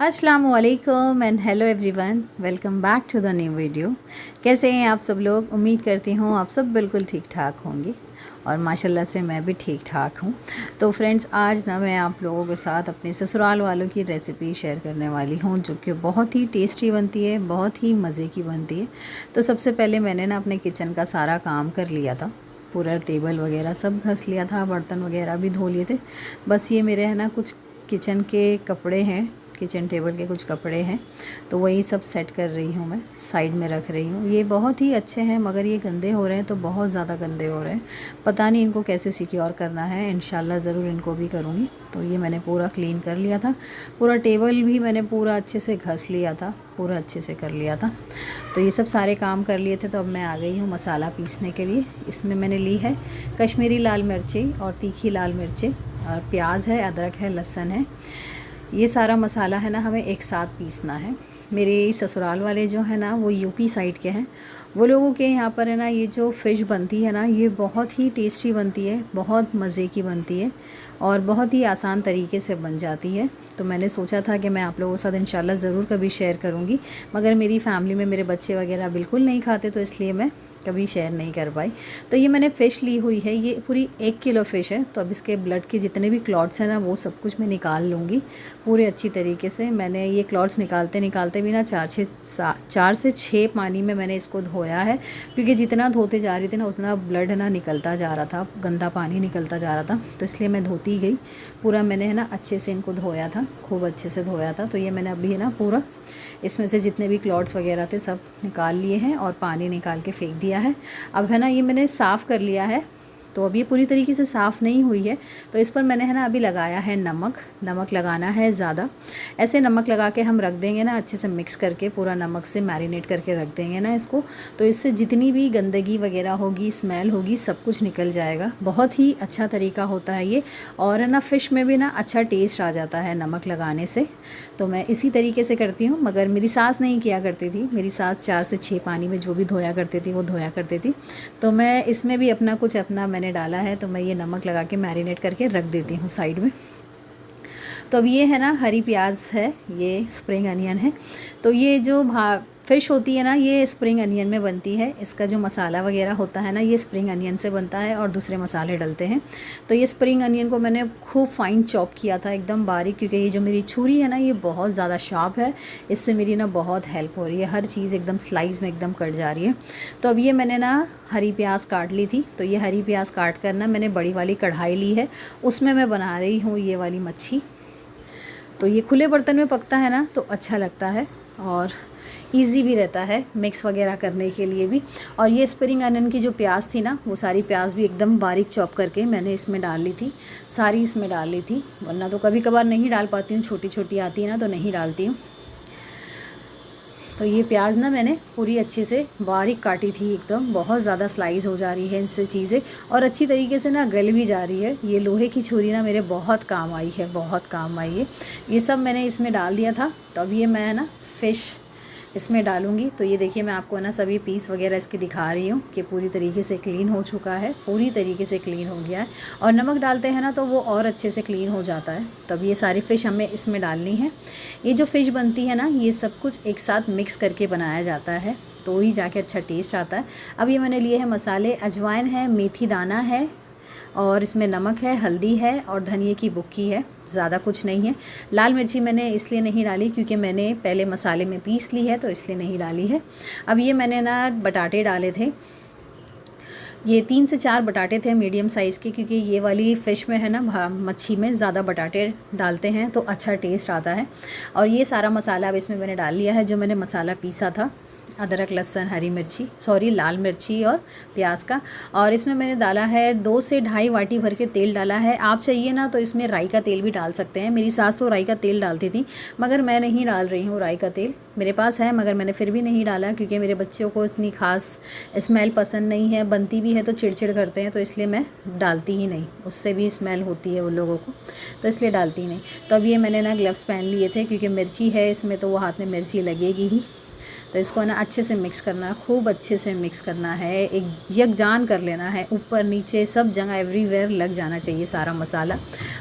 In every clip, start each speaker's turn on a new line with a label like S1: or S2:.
S1: अस्सलामुअलैकुम and hello everyone, welcome back to the new video. कैसे हैं आप सब लोग? उम्मीद करती हूँ आप सब बिल्कुल ठीक ठाक होंगे और माशाल्लाह से मैं भी ठीक ठाक हूँ। तो फ्रेंड्स, आज ना मैं आप लोगों के साथ अपने ससुराल वालों की रेसिपी शेयर करने वाली हूँ, जो कि बहुत ही टेस्टी बनती है, बहुत ही मज़े की बनती है। तो सबसे पहले मैंने ना अपने किचन का सारा काम कर लिया था, पूरा टेबल वगैरह सब घस लिया था, बर्तन वगैरह भी धो लिए थे। बस ये मेरे है ना कुछ किचन के कपड़े हैं, किचन टेबल के कुछ कपड़े हैं, तो वही सब सेट कर रही हूँ, मैं साइड में रख रही हूँ। ये बहुत ही अच्छे हैं मगर ये गंदे हो रहे हैं, तो बहुत ज़्यादा गंदे हो रहे हैं। पता नहीं इनको कैसे सिक्योर करना है, इंशाल्लाह ज़रूर इनको भी करूँगी। तो ये मैंने पूरा क्लीन कर लिया था, पूरा टेबल भी मैंने पूरा अच्छे से घस लिया था, पूरा अच्छे से कर लिया था। तो ये सब सारे काम कर लिए थे। तो अब मैं आ गई हूँ मसाला पीसने के लिए। इसमें मैंने ली है कश्मीरी लाल मिर्ची और तीखी लाल मिर्ची, और प्याज है, अदरक है, लहसुन है। ये सारा मसाला है ना हमें एक साथ पीसना है। मेरे ससुराल वाले जो है ना वो यूपी साइड के हैं। वो लोगों के यहाँ पर है ना ये जो फ़िश बनती है ना, ये बहुत ही टेस्टी बनती है, बहुत मज़े की बनती है और बहुत ही आसान तरीके से बन जाती है। तो मैंने सोचा था कि मैं आप लोगों के साथ इंशाल्लाह ज़रूर कभी शेयर करूँगी, मगर मेरी फ़ैमिली में मेरे बच्चे वगैरह बिल्कुल नहीं खाते, तो इसलिए मैं कभी शेयर नहीं कर पाई। तो ये मैंने फ़िश ली हुई है, ये पूरी 1 किलो फ़िश है। तो अब इसके ब्लड के जितने भी क्लॉट्स हैं ना, वो सब कुछ मैं निकाल लूँगी पूरे अच्छी तरीके से। मैंने ये क्लॉट्स निकालते निकालते भी ना 4 से 6 पानी में मैंने इसको धोया है, क्योंकि जितना धोते जा रही थी ना उतना ब्लड ना निकलता जा रहा था, गंदा पानी निकलता जा रहा था। तो इसलिए मैं धोती गई पूरा। मैंने है ना अच्छे से इनको धोया था, खूब अच्छे से धोया था। तो ये मैंने अभी है ना पूरा इसमें से जितने भी क्लॉट्स वगैरह थे सब निकाल लिए हैं और पानी निकाल के फेंक दिया है। अब है ना ये मैंने साफ़ कर लिया है। तो अब ये पूरी तरीके से साफ़ नहीं हुई है, तो इस पर मैंने है ना अभी लगाया है नमक। नमक लगाना है ज़्यादा, ऐसे नमक लगा के हम रख देंगे ना, अच्छे से मिक्स करके पूरा नमक से मैरिनेट करके रख देंगे ना इसको। तो इससे जितनी भी गंदगी वगैरह होगी, स्मेल होगी, सब कुछ निकल जाएगा। बहुत ही अच्छा तरीका होता है ये, और है ना फ़िश में भी ना अच्छा टेस्ट आ जाता है नमक लगाने से। तो मैं इसी तरीके से करती हूँ, मगर मेरी सास नहीं किया करती थी। मेरी सास 4 से 6 पानी में जो भी धोया करती थी वो धोया करती थी। तो मैं इसमें भी अपना कुछ अपना मैंने डाला है। तो मैं ये नमक लगा के मैरिनेट करके रख देती हूँ साइड में। तो अब ये है ना हरी प्याज है, ये स्प्रिंग अनियन है। तो ये जो फ़िश होती है ना, ये स्प्रिंग अनियन में बनती है। इसका जो मसाला वगैरह होता है ना, ये स्प्रिंग अनियन से बनता है और दूसरे मसाले डलते हैं। तो ये स्प्रिंग अनियन को मैंने खूब फाइन चॉप किया था, एकदम बारीक, क्योंकि ये जो मेरी छुरी है ना ये बहुत ज़्यादा शार्प है। इससे मेरी ना बहुत हेल्प हो रही है, हर चीज़ एकदम स्लाइस में एकदम कट जा रही है। तो अब ये मैंने ना हरी प्याज काट ली थी। तो ये हरी प्याज काट कर ना मैंने बड़ी वाली कढ़ाई ली है, उसमें मैं बना रही हूँ ये वाली मच्छी। तो ये खुले बर्तन में पकता है ना तो अच्छा लगता है और इजी भी रहता है मिक्स वगैरह करने के लिए भी। और ये स्प्रिंग अनियन की जो प्याज थी ना, वो सारी प्याज भी एकदम बारीक चॉप करके मैंने इसमें डाल ली थी, सारी इसमें डाल ली थी। वरना तो कभी कभार नहीं डाल पाती हूँ, छोटी छोटी आती है ना तो नहीं डालती हूँ। तो ये प्याज ना मैंने पूरी अच्छे से बारीक काटी थी, एकदम बहुत ज़्यादा स्लाइस हो जा रही है इनसे चीज़ें, और अच्छी तरीके से ना गल भी जा रही है। ये लोहे की छुरी ना मेरे बहुत काम आई है, बहुत काम आई है। ये सब मैंने इसमें डाल दिया था। तो अब ये मैं ना फ़िश इसमें डालूँगी। तो ये देखिए मैं आपको ना सभी पीस वगैरह इसके दिखा रही हूँ कि पूरी तरीके से क्लीन हो चुका है, पूरी तरीके से क्लीन हो गया है। और नमक डालते हैं ना तो वो और अच्छे से क्लीन हो जाता है। तब ये सारी फ़िश हमें इसमें डालनी है। ये जो फ़िश बनती है ना, ये सब कुछ एक साथ मिक्स करके बनाया जाता है, तो ही जाके अच्छा टेस्ट आता है। अब ये मैंने लिए हैं मसाले, अजवाइन है, मेथी दाना है, और इसमें नमक है, हल्दी है और धनिए की बुक्की है, ज़्यादा कुछ नहीं है। लाल मिर्ची मैंने इसलिए नहीं डाली क्योंकि मैंने पहले मसाले में पीस ली है, तो इसलिए नहीं डाली है। अब ये मैंने ना बटाटे डाले थे, ये 3 से 4 बटाटे थे मीडियम साइज़ के, क्योंकि ये वाली फ़िश में है ना मच्छी में ज़्यादा बटाटे डालते हैं तो अच्छा टेस्ट आता है। और ये सारा मसाला अब इसमें मैंने डाल लिया है, जो मैंने मसाला पीसा था, अदरक, लहसुन, हरी मिर्ची, सॉरी लाल मिर्ची और प्याज का। और इसमें मैंने डाला है 2 से ढाई वाटी भर के तेल डाला है। आप चाहिए ना तो इसमें राई का तेल भी डाल सकते हैं। मेरी सास तो राई का तेल डालती थी, मगर मैं नहीं डाल रही हूँ राई का तेल। मेरे पास है मगर मैंने फिर भी नहीं डाला, क्योंकि मेरे बच्चों को इतनी ख़ास स्मेल पसंद नहीं है, बनती भी है तो चिड़चिड़ करते हैं, तो इसलिए मैं डालती ही नहीं। उससे भी स्मेल होती है उन लोगों को, तो इसलिए डालती नहीं। तो अब ये मैंने ना ग्लव्स पहन लिए थे, क्योंकि मिर्ची है इसमें तो वो हाथ में मिर्ची लगेगी ही। तो इसको ना अच्छे से मिक्स करना है, खूब अच्छे से मिक्स करना है, एक यकजान कर लेना है, ऊपर नीचे सब जगह एवरीवेयर लग जाना चाहिए सारा मसाला,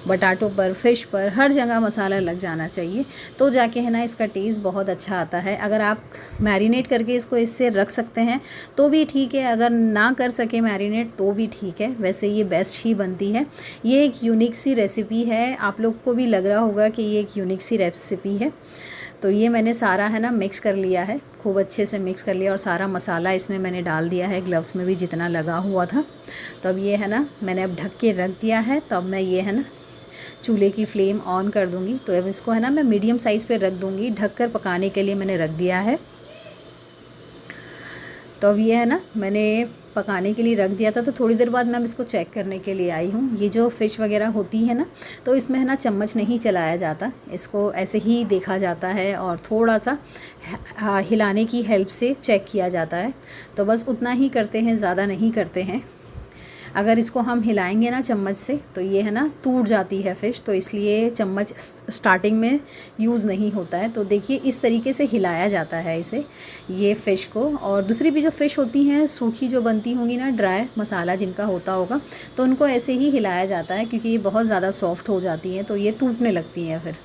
S1: बटाटों पर, फिश पर, हर जगह मसाला लग जाना चाहिए, तो जाके है ना इसका टेस्ट बहुत अच्छा आता है। अगर आप मैरिनेट करके इसको इससे रख सकते हैं तो भी ठीक है, अगर ना कर सके मैरिनेट तो भी ठीक है, वैसे ये बेस्ट ही बनती है। ये एक यूनिक सी रेसिपी है, आप लोग को भी लग रहा होगा कि ये एक यूनिक सी रेसिपी है। तो ये मैंने सारा है ना मिक्स कर लिया है, खूब अच्छे से मिक्स कर लिया और सारा मसाला इसमें मैंने डाल दिया है, ग्लव्स में भी जितना लगा हुआ था। तो अब ये है ना मैंने अब ढक के रख दिया है। तो अब मैं ये है ना चूल्हे की फ्लेम ऑन कर दूँगी। तो अब इसको है ना मैं मीडियम साइज़ पे रख दूँगी, ढक कर पकाने के लिए मैंने रख दिया है। तो अब ये है ना मैंने पकाने के लिए रख दिया था। तो थोड़ी देर बाद मैं अब इसको चेक करने के लिए आई हूँ। ये जो फ़िश वगैरह होती है ना, तो इसमें है ना चम्मच नहीं चलाया जाता, इसको ऐसे ही देखा जाता है और थोड़ा सा हिलाने की हेल्प से चेक किया जाता है। तो बस उतना ही करते हैं, ज़्यादा नहीं करते हैं। अगर इसको हम हिलाएंगे ना चम्मच से तो ये है ना टूट जाती है फ़िश, तो इसलिए चम्मच स्टार्टिंग में यूज़ नहीं होता है। तो देखिए इस तरीके से हिलाया जाता है इसे, ये फ़िश को। और दूसरी भी जो फ़िश होती हैं सूखी जो बनती होंगी ना, ड्राई मसाला जिनका होता होगा, तो उनको ऐसे ही हिलाया जाता है क्योंकि ये बहुत ज़्यादा सॉफ्ट हो जाती हैं, तो ये टूटने लगती हैं फिर।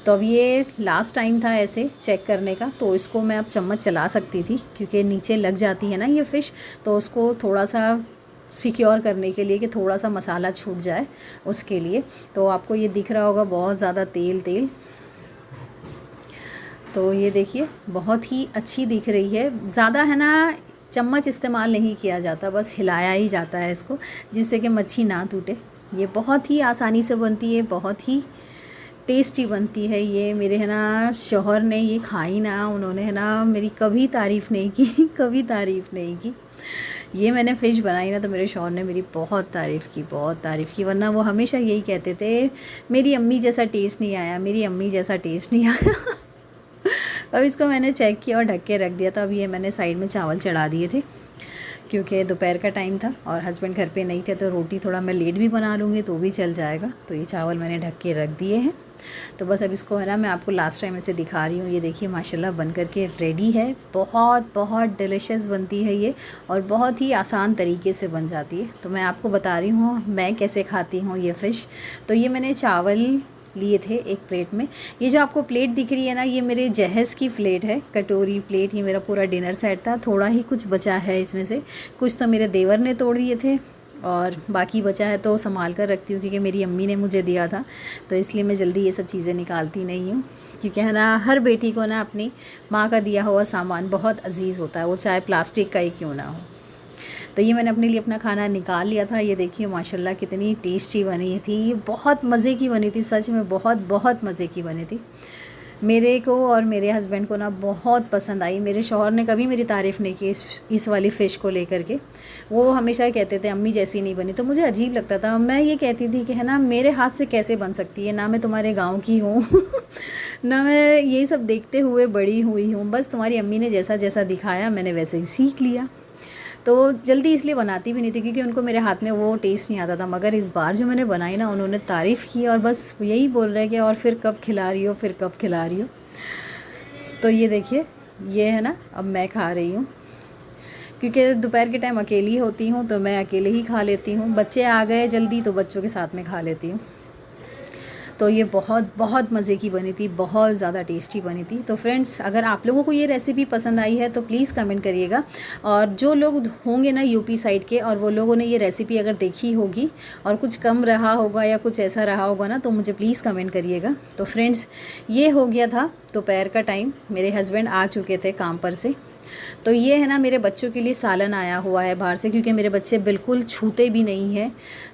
S1: तो अब ये लास्ट टाइम था ऐसे चेक करने का, तो इसको मैं अब चम्मच चला सकती थी क्योंकि नीचे लग जाती है ना ये फ़िश, तो उसको थोड़ा सा सिक्योर करने के लिए कि थोड़ा सा मसाला छूट जाए उसके लिए। तो आपको ये दिख रहा होगा बहुत ज़्यादा तेल तेल, तो ये देखिए बहुत ही अच्छी दिख रही है। ज़्यादा है ना चम्मच इस्तेमाल नहीं किया जाता, बस हिलाया ही जाता है इसको, जिससे कि मच्छी ना टूटे। ये बहुत ही आसानी से बनती है, बहुत ही टेस्टी बनती है ये। मेरे है ना शौहर ने ये खाई ना, उन्होंने है ना मेरी कभी तारीफ़ नहीं की कभी तारीफ़ नहीं की। ये मैंने फ़िश बनाई ना तो मेरे शौहर ने मेरी बहुत तारीफ़ की, बहुत तारीफ़ की, वरना वो हमेशा यही कहते थे मेरी अम्मी जैसा टेस्ट नहीं आया, मेरी अम्मी जैसा टेस्ट नहीं आया अब इसको मैंने चेक किया और ढक के रख दिया था। अब ये मैंने साइड में चावल चढ़ा दिए थे क्योंकि दोपहर का टाइम था और हस्बैंड घर पे नहीं थे, तो रोटी थोड़ा मैं लेट भी बना लूँगी तो भी चल जाएगा। तो ये चावल मैंने ढक के रख दिए हैं। तो बस अब इसको है ना मैं आपको लास्ट टाइम ऐसे दिखा रही हूँ। ये देखिए माशाल्लाह बन कर के रेडी है। बहुत बहुत डिलीशियस बनती है ये और बहुत ही आसान तरीके से बन जाती है। तो मैं आपको बता रही हूँ मैं कैसे खाती हूँ ये फ़िश। तो ये मैंने चावल लिए थे एक प्लेट में। ये जो आपको प्लेट दिख रही है ना, ये मेरे जहेज़ की प्लेट है, कटोरी प्लेट। ये मेरा पूरा डिनर सेट था, थोड़ा ही कुछ बचा है इसमें से, कुछ तो मेरे देवर ने तोड़ दिए थे और बाकी बचा है तो संभाल कर रखती हूँ क्योंकि मेरी अम्मी ने मुझे दिया था, तो इसलिए मैं जल्दी ये सब चीज़ें निकालती नहीं हूँ। क्योंकि है ना हर बेटी को ना अपनी माँ का दिया हुआ सामान बहुत अजीज़ होता है, वो चाहे प्लास्टिक का ही क्यों ना हो। तो ये मैंने अपने लिए अपना खाना निकाल लिया था। ये देखिए माशाल्लाह कितनी टेस्टी बनी थी, ये बहुत मज़े की बनी थी, सच में बहुत बहुत मज़े की बनी थी। मेरे को और मेरे हस्बैंड को ना बहुत पसंद आई। मेरे शौहर ने कभी मेरी तारीफ़ नहीं की इस वाली फ़िश को लेकर के, वो हमेशा कहते थे अम्मी जैसी नहीं बनी। तो मुझे अजीब लगता था, मैं ये कहती थी कि है ना मेरे हाथ से कैसे बन सकती है, ना मैं तुम्हारे गांव की हूँ ना मैं यही सब देखते हुए बड़ी हुई हूँ, बस तुम्हारी अम्मी ने जैसा जैसा दिखाया मैंने वैसे ही सीख लिया। तो जल्दी इसलिए बनाती भी नहीं थी क्योंकि उनको मेरे हाथ में वो टेस्ट नहीं आता था। मगर इस बार जो मैंने बनाई ना, उन्होंने तारीफ़ की और बस यही बोल रहे कि और फिर कब खिला रही हो, फिर कब खिला रही हो। तो ये देखिए ये है ना अब मैं खा रही हूँ क्योंकि दोपहर के टाइम अकेली होती हूँ तो मैं अकेले ही खा लेती हूँ। बच्चे आ गए जल्दी तो बच्चों के साथ में खा लेती हूँ। तो ये बहुत बहुत मज़े की बनी थी, बहुत ज़्यादा टेस्टी बनी थी। तो फ्रेंड्स अगर आप लोगों को ये रेसिपी पसंद आई है तो प्लीज़ कमेंट करिएगा। और जो लोग होंगे ना यूपी साइड के और वो लोगों ने ये रेसिपी अगर देखी होगी और कुछ कम रहा होगा या कुछ ऐसा रहा होगा ना, तो मुझे प्लीज़ कमेंट करिएगा। तो फ्रेंड्स ये हो गया था दोपहर का टाइम, मेरे हस्बैंड आ चुके थे काम पर से। तो ये है ना मेरे बच्चों के लिए सालन आया हुआ है बाहर से, क्योंकि मेरे बच्चे बिल्कुल छूते भी नहीं हैं,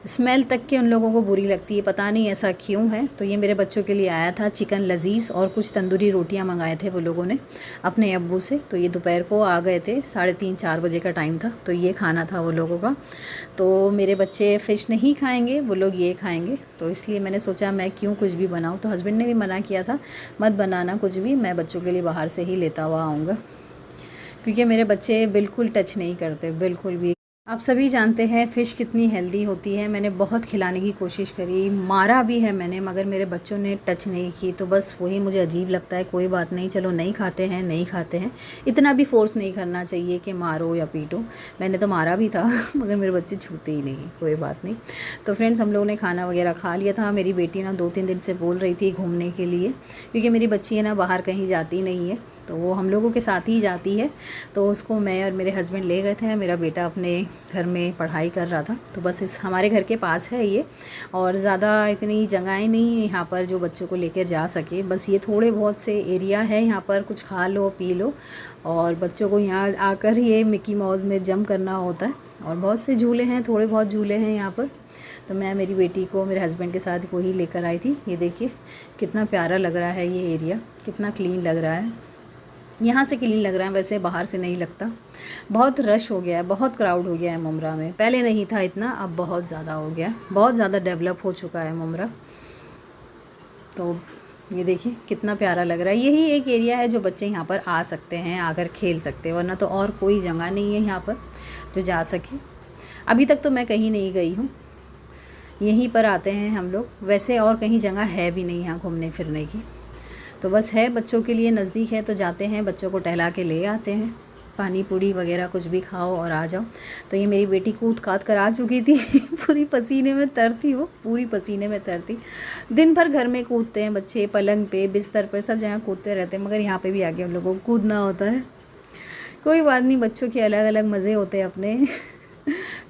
S1: स्मेल तक के उन लोगों को बुरी लगती है, पता नहीं ऐसा क्यों है। तो ये मेरे बच्चों के लिए आया था चिकन लजीज़ और कुछ तंदूरी रोटियां मंगाए थे वो लोगों ने अपने अब्बू से। तो ये दोपहर को आ गए थे, 3:30-4 बजे का टाइम था, तो ये खाना था वो लोगों का। तो मेरे बच्चे फ़िश नहीं खाएँगे, वो लोग ये खाएँगे, तो इसलिए मैंने सोचा मैं क्यों कुछ भी बनाऊँ। तो हस्बैंड ने भी मना किया था मत बनाना कुछ भी, मैं बच्चों के लिए बाहर से ही लेता हुआ आऊँगा, क्योंकि मेरे बच्चे बिल्कुल टच नहीं करते, बिल्कुल भी। आप सभी जानते हैं फ़िश कितनी हेल्दी होती है। मैंने बहुत खिलाने की कोशिश करी, मारा भी है मैंने, मगर मेरे बच्चों ने टच नहीं की। तो बस वही मुझे अजीब लगता है। कोई बात नहीं, चलो नहीं खाते हैं नहीं खाते हैं, इतना भी फ़ोर्स नहीं करना चाहिए कि मारो या पीटो। मैंने तो मारा भी था मगर मेरे बच्चे छूते ही नहीं, कोई बात नहीं। तो फ्रेंड्स, हम लोगों ने खाना वगैरह खा लिया था। मेरी बेटी ना 2-3 दिन से बोल रही थी घूमने के लिए, क्योंकि मेरी बच्ची है ना बाहर कहीं जाती नहीं है, तो वो हम लोगों के साथ ही जाती है। तो उसको मैं और मेरे हस्बैंड ले गए थे। मेरा बेटा अपने घर में पढ़ाई कर रहा था, तो बस इस हमारे घर के पास है ये, और ज़्यादा इतनी जगहें नहीं है यहाँ पर जो बच्चों को लेकर जा सके। बस ये थोड़े बहुत से एरिया है यहाँ पर, कुछ खा लो पी लो, और बच्चों को यहाँ आकर ये मिकी माउस में जंप करना होता है। और बहुत से झूले हैं, थोड़े बहुत झूले हैं यहाँ पर। तो मैं मेरी बेटी को मेरे हस्बैंड के साथ वही लेकर आई थी। ये देखिए कितना प्यारा लग रहा है ये एरिया, कितना क्लीन लग रहा है। यहाँ से क्लीन लग रहा है, वैसे बाहर से नहीं लगता। बहुत रश हो गया है, बहुत क्राउड हो गया है मुमरा में। पहले नहीं था इतना, अब बहुत ज़्यादा हो गया, बहुत ज़्यादा डेवलप हो चुका है मुमरा। तो ये देखिए कितना प्यारा लग रहा है। यही एक एरिया है जो बच्चे यहाँ पर आ सकते हैं, आकर खेल सकते हैं, वरना तो और कोई जगह नहीं है यहाँ पर जो जा सके। अभी तक तो मैं कहीं नहीं गई हूँ, यहीं पर आते हैं हम लोग। वैसे और कहीं जगह है भी नहीं यहाँ घूमने फिरने की, तो बस है बच्चों के लिए नज़दीक है तो जाते हैं, बच्चों को टहला के ले आते हैं। पानी पूरी वगैरह कुछ भी खाओ और आ जाओ। तो ये मेरी बेटी कूद काद कर आ चुकी थी पूरी पसीने में तरती, वो पूरी पसीने में तरती। दिन भर घर में कूदते हैं बच्चे, पलंग पे बिस्तर पर सब जगह कूदते रहते हैं, मगर यहाँ पे भी आके हम लोगों को कूदना होता है। कोई बात नहीं, बच्चों के अलग अलग मज़े होते हैं अपने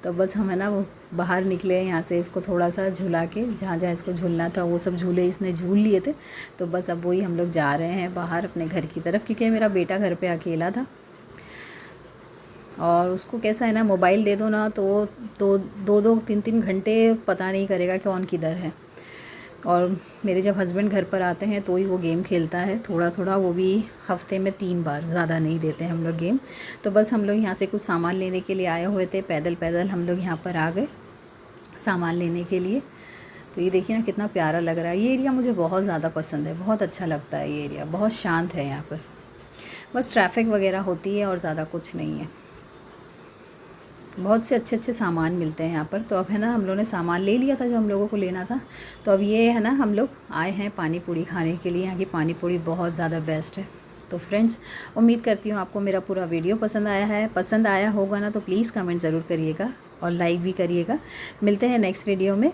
S1: तो बस हम है ना वो बाहर निकले यहाँ से, इसको थोड़ा सा झूला के, जहाँ जहाँ इसको झूलना था वो सब झूले इसने झूल लिए थे। तो बस अब वही हम लोग जा रहे हैं बाहर अपने घर की तरफ, क्योंकि मेरा बेटा घर पे अकेला था। और उसको कैसा है ना, मोबाइल दे दो ना तो 2-2 3-3 घंटे पता नहीं करेगा कौन किधर है। और मेरे जब हस्बैंड घर पर आते हैं तो ही वो गेम खेलता है थोड़ा थोड़ा, वो भी हफ्ते में 3 बार, ज़्यादा नहीं देते हम लोग गेम। तो बस हम लोग यहाँ से कुछ सामान लेने के लिए आए हुए थे, पैदल पैदल हम लोग यहाँ पर आ गए सामान लेने के लिए। तो ये देखिए ना कितना प्यारा लग रहा है। ये एरिया मुझे बहुत ज़्यादा पसंद है, बहुत अच्छा लगता है। ये एरिया बहुत शांत है यहाँ पर, बस ट्रैफिक वगैरह होती है और ज़्यादा कुछ नहीं है। बहुत से अच्छे अच्छे सामान मिलते हैं यहाँ पर। तो अब है ना हम लोगों ने सामान ले लिया था जो हम लोगों को लेना था। तो अब ये है ना हम लोग आए हैं पानी पूरी खाने के लिए। यहाँ की पानी पूरी बहुत ज़्यादा बेस्ट है। तो फ्रेंड्स, उम्मीद करती हूँ आपको मेरा पूरा वीडियो पसंद आया है। पसंद आया होगा ना तो प्लीज़ कमेंट ज़रूर करिएगा और लाइक भी करिएगा। मिलते हैं नेक्स्ट वीडियो में।